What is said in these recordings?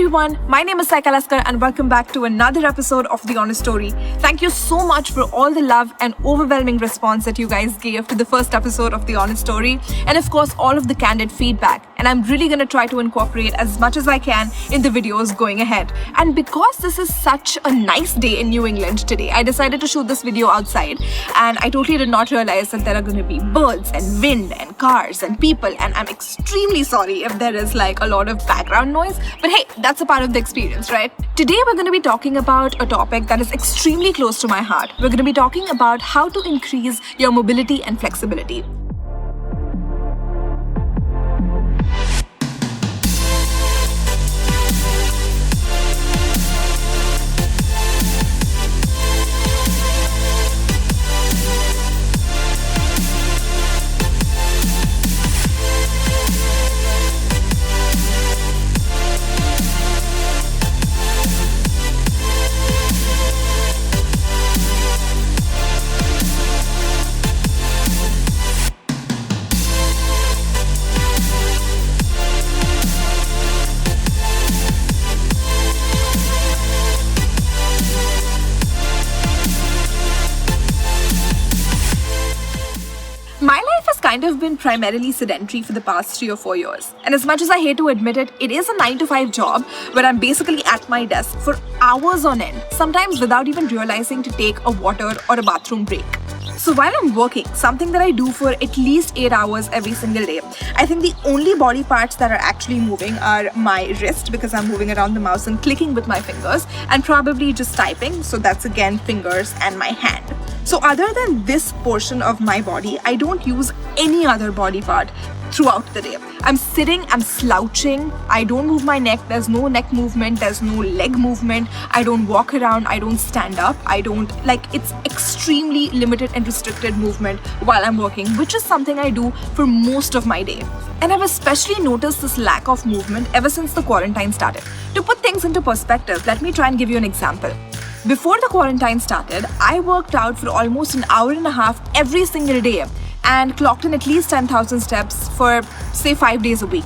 everyone, my name is Saee Kalaskar and welcome back to another episode of The Honest Story. Thank you so much for all the love and overwhelming response that you guys gave to the first episode of The Honest Story, and of course all of the candid feedback. And I'm really going to try to incorporate as much as I can in the videos going ahead. And because this is such a nice day in New England today, I decided to shoot this video outside, and I totally did not realize that there are going to be birds and wind and cars and people, and I'm extremely sorry if there is like a lot of background noise, but hey, that's a part of the experience, right? Today we're going to be talking about a topic that is extremely close to my heart. We're going to be talking about how to increase your mobility and flexibility. My life has kind of been primarily sedentary for the past 3 or 4 years. And as much as I hate to admit it, it is a 9-to-5 job where I'm basically at my desk for hours on end, sometimes without even realizing to take a water or a bathroom break. So while I'm working, something that I do for at least 8 hours every single day, I think the only body parts that are actually moving are my wrist, because I'm moving around the mouse and clicking with my fingers, and probably just typing, so that's again fingers, and my hand. So other than this portion of my body, I don't use any other body part throughout the day. I'm sitting, I'm slouching, I don't move my neck, there's no neck movement, there's no leg movement, I don't walk around, I don't stand up, it's extremely limited and restricted movement while I'm working, which is something I do for most of my day. And I've especially noticed this lack of movement ever since the quarantine started. To put things into perspective, let me try and give you an example. Before the quarantine started, I worked out for almost an hour and a half every single day and clocked in at least 10,000 steps for, say, 5 days a week.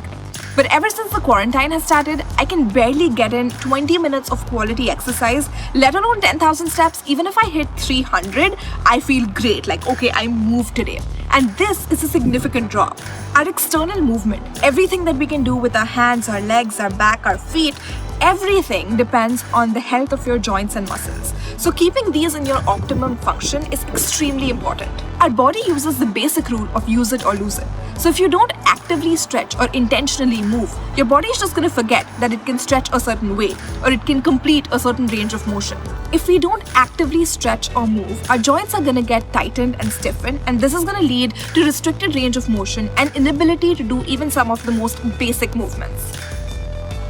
But ever since the quarantine has started, I can barely get in 20 minutes of quality exercise, let alone 10,000 steps. Even if I hit 300, I feel great, like, okay, I moved today. And this is a significant drop. Our external movement, everything that we can do with our hands, our legs, our back, our feet, everything depends on the health of your joints and muscles. So keeping these in your optimum function is extremely important. Our body uses the basic rule of use it or lose it. So if you don't actively stretch or intentionally move, your body is just going to forget that it can stretch a certain way or it can complete a certain range of motion. If we don't actively stretch or move, our joints are going to get tightened and stiffened, and this is going to lead to restricted range of motion and inability to do even some of the most basic movements.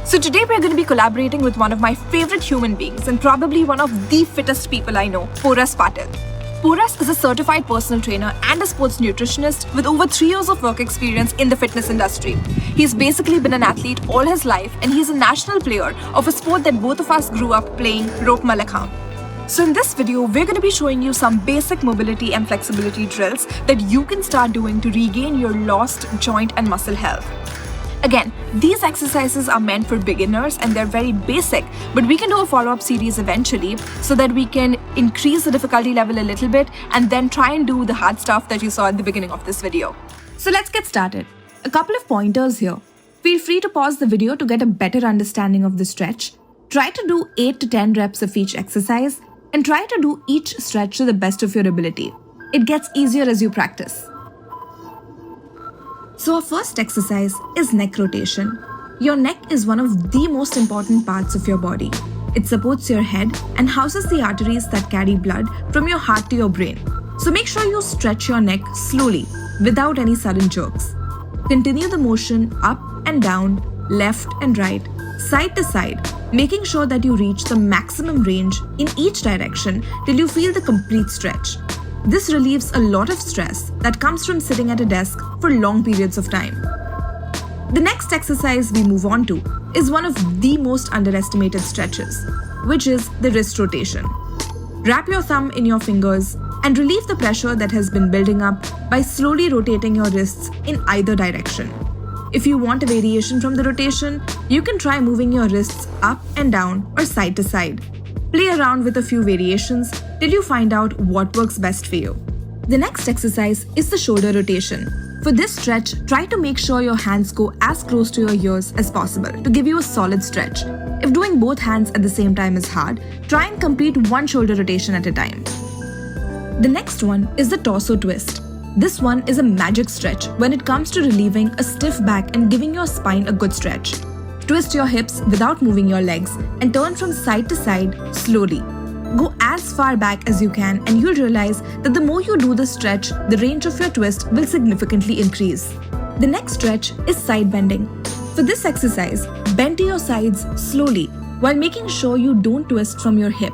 So today we're going to be collaborating with one of my favorite human beings and probably one of the fittest people I know, Poras Patil. Poras is a certified personal trainer and a sports nutritionist with over 3 years of work experience in the fitness industry. He's basically been an athlete all his life, and he's a national player of a sport that both of us grew up playing, rope malakham. So in this video, we're going to be showing you some basic mobility and flexibility drills that you can start doing to regain your lost joint and muscle health. Again, these exercises are meant for beginners and they're very basic, but we can do a follow-up series eventually so that we can increase the difficulty level a little bit and then try and do the hard stuff that you saw at the beginning of this video. So let's get started. A couple of pointers here. Feel free to pause the video to get a better understanding of the stretch. Try to do 8 to 10 reps of each exercise and try to do each stretch to the best of your ability. It gets easier as you practice. So our first exercise is neck rotation. Your neck is one of the most important parts of your body. It supports your head and houses the arteries that carry blood from your heart to your brain. So make sure you stretch your neck slowly, without any sudden jerks. Continue the motion up and down, left and right, side to side, making sure that you reach the maximum range in each direction till you feel the complete stretch. This relieves a lot of stress that comes from sitting at a desk for long periods of time. The next exercise we move on to is one of the most underestimated stretches, which is the wrist rotation. Wrap your thumb in your fingers and relieve the pressure that has been building up by slowly rotating your wrists in either direction. If you want a variation from the rotation, you can try moving your wrists up and down or side to side. Play around with a few variations till you find out what works best for you. The next exercise is the shoulder rotation. For this stretch, try to make sure your hands go as close to your ears as possible to give you a solid stretch. If doing both hands at the same time is hard, try and complete one shoulder rotation at a time. The next one is the torso twist. This one is a magic stretch when it comes to relieving a stiff back and giving your spine a good stretch. Twist your hips without moving your legs and turn from side to side slowly. Go as far back as you can and you'll realize that the more you do this stretch, the range of your twist will significantly increase. The next stretch is side bending. For this exercise, bend to your sides slowly while making sure you don't twist from your hip.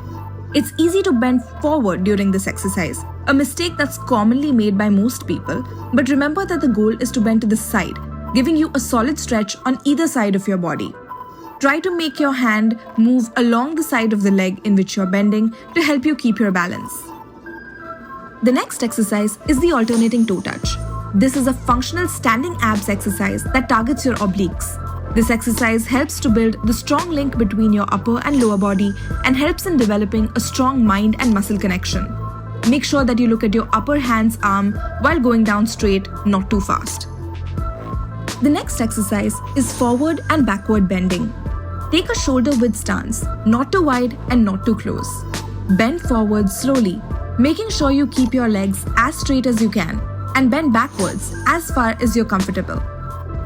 It's easy to bend forward during this exercise, a mistake that's commonly made by most people, but remember that the goal is to bend to the side, giving you a solid stretch on either side of your body. Try to make your hand move along the side of the leg in which you're bending to help you keep your balance. The next exercise is the alternating toe touch. This is a functional standing abs exercise that targets your obliques. This exercise helps to build the strong link between your upper and lower body and helps in developing a strong mind and muscle connection. Make sure that you look at your upper hand's arm while going down straight, not too fast. The next exercise is forward and backward bending. Take a shoulder width stance, not too wide and not too close. Bend forward slowly, making sure you keep your legs as straight as you can, and bend backwards as far as you're comfortable.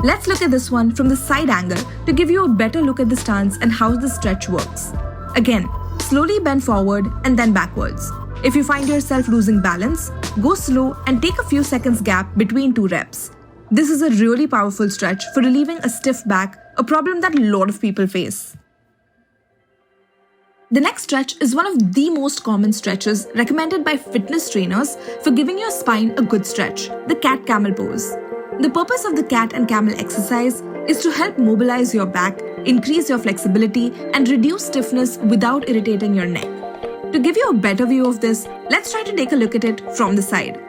Let's look at this one from the side angle to give you a better look at the stance and how the stretch works. Again, slowly bend forward and then backwards. If you find yourself losing balance, go slow and take a few seconds gap between two reps. This is a really powerful stretch for relieving a stiff back, a problem that a lot of people face. The next stretch is one of the most common stretches recommended by fitness trainers for giving your spine a good stretch, the cat-camel pose. The purpose of the cat and camel exercise is to help mobilize your back, increase your flexibility, and reduce stiffness without irritating your neck. To give you a better view of this, let's try to take a look at it from the side.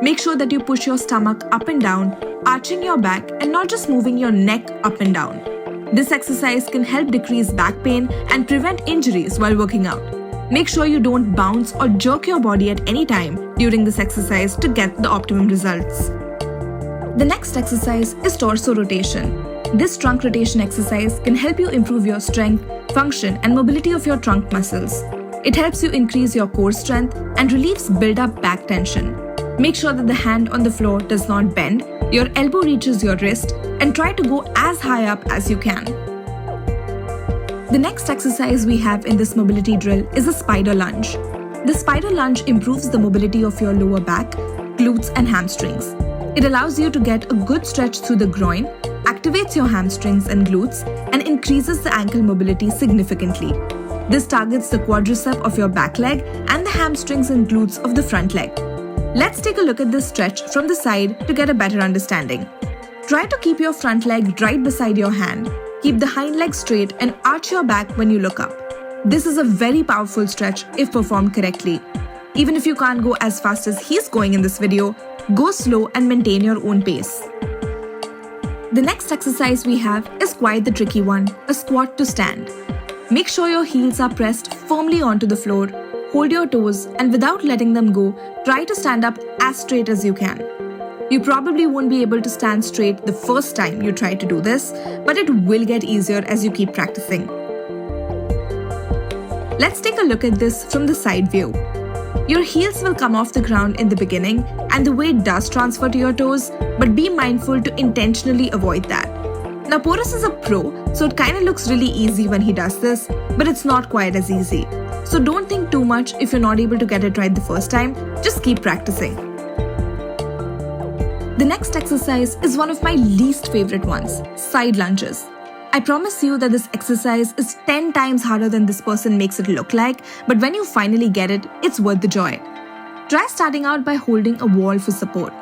Make sure that you push your stomach up and down, arching your back and not just moving your neck up and down. This exercise can help decrease back pain and prevent injuries while working out. Make sure you don't bounce or jerk your body at any time during this exercise to get the optimum results. The next exercise is torso rotation. This trunk rotation exercise can help you improve your strength, function, and mobility of your trunk muscles. It helps you increase your core strength and relieves build-up back tension. Make sure that the hand on the floor does not bend, your elbow reaches your wrist, and try to go as high up as you can. The next exercise we have in this mobility drill is a spider lunge. The spider lunge improves the mobility of your lower back, glutes, and hamstrings. It allows you to get a good stretch through the groin, activates your hamstrings and glutes, and increases the ankle mobility significantly. This targets the quadricep of your back leg and the hamstrings and glutes of the front leg. Let's take a look at this stretch from the side to get a better understanding. Try to keep your front leg right beside your hand. Keep the hind leg straight and arch your back when you look up. This is a very powerful stretch if performed correctly. Even if you can't go as fast as he's going in this video, go slow and maintain your own pace. The next exercise we have is quite the tricky one, a squat to stand. Make sure your heels are pressed firmly onto the floor, hold your toes, and without letting them go, try to stand up as straight as you can. You probably won't be able to stand straight the first time you try to do this, but it will get easier as you keep practicing. Let's take a look at this from the side view. Your heels will come off the ground in the beginning and the weight does transfer to your toes, but be mindful to intentionally avoid that. Now Poras is a pro, so it kinda looks really easy when he does this, but it's not quite as easy. So don't think too much if you're not able to get it right the first time, just keep practicing. The next exercise is one of my least favorite ones, side lunges. I promise you that this exercise is 10 times harder than this person makes it look like, but when you finally get it, it's worth the joy. Try starting out by holding a wall for support.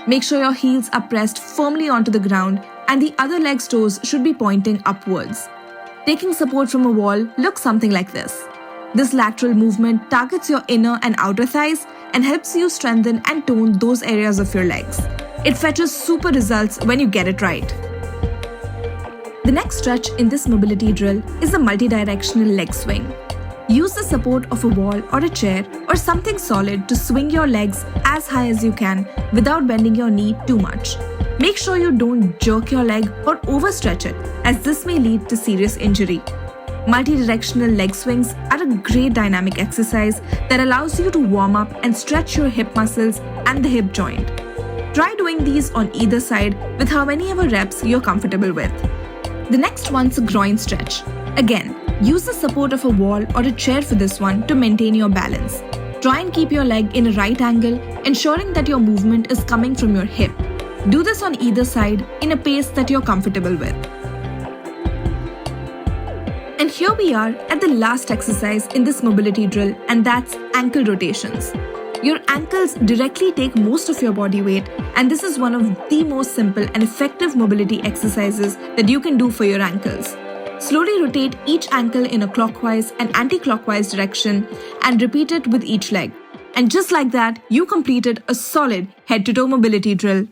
Make sure your heels are pressed firmly onto the ground and the other leg's toes should be pointing upwards. Taking support from a wall looks something like this. This lateral movement targets your inner and outer thighs and helps you strengthen and tone those areas of your legs. It fetches super results when you get it right. next stretch in this mobility drill is the multi-directional leg swing. Use the support of a wall or a chair or something solid to swing your legs as high as you can without bending your knee too much. Make sure you don't jerk your leg or overstretch it, as this may lead to serious injury. Multi-directional leg swings are a great dynamic exercise that allows you to warm up and stretch your hip muscles and the hip joint. Try doing these on either side with how many ever reps you're comfortable with. The next one's a groin stretch. Again, use the support of a wall or a chair for this one to maintain your balance. Try and keep your leg in a right angle, ensuring that your movement is coming from your hip. Do this on either side in a pace that you're comfortable with. And here we are at the last exercise in this mobility drill, and that's ankle rotations. Your ankles directly take most of your body weight, and this is one of the most simple and effective mobility exercises that you can do for your ankles. Slowly rotate each ankle in a clockwise and anti-clockwise direction and repeat it with each leg. And just like that, you completed a solid head-to-toe mobility drill.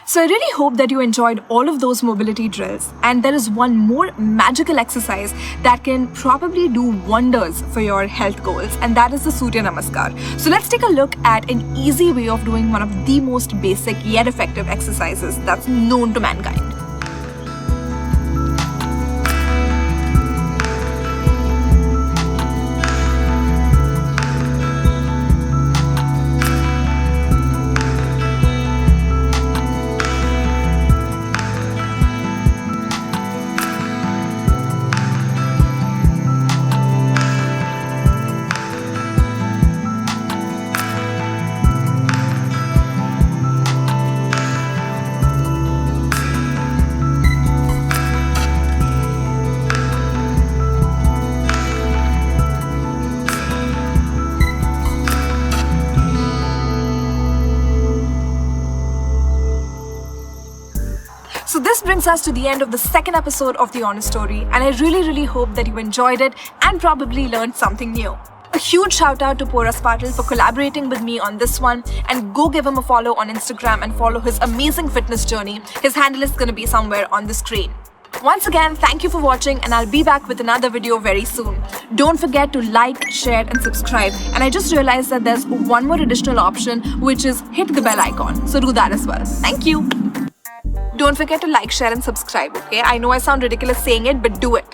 So I really hope that you enjoyed all of those mobility drills, and there is one more magical exercise that can probably do wonders for your health goals, and that is the Surya Namaskar. So let's take a look at an easy way of doing one of the most basic yet effective exercises that's known to mankind. So this brings us to the end of the second episode of The Honest Story, and I really hope that you enjoyed it and probably learned something new. A huge shout out to Poras Patil for collaborating with me on this one, and go give him a follow on Instagram and follow his amazing fitness journey. His handle is going to be somewhere on the screen. Once again, thank you for watching, and I'll be back with another video very soon. Don't forget to like, share and subscribe. And I just realized that there's one more additional option, which is hit the bell icon. So do that as well. Thank you. Don't forget to like, share and subscribe, okay? I know I sound ridiculous saying it, but do it.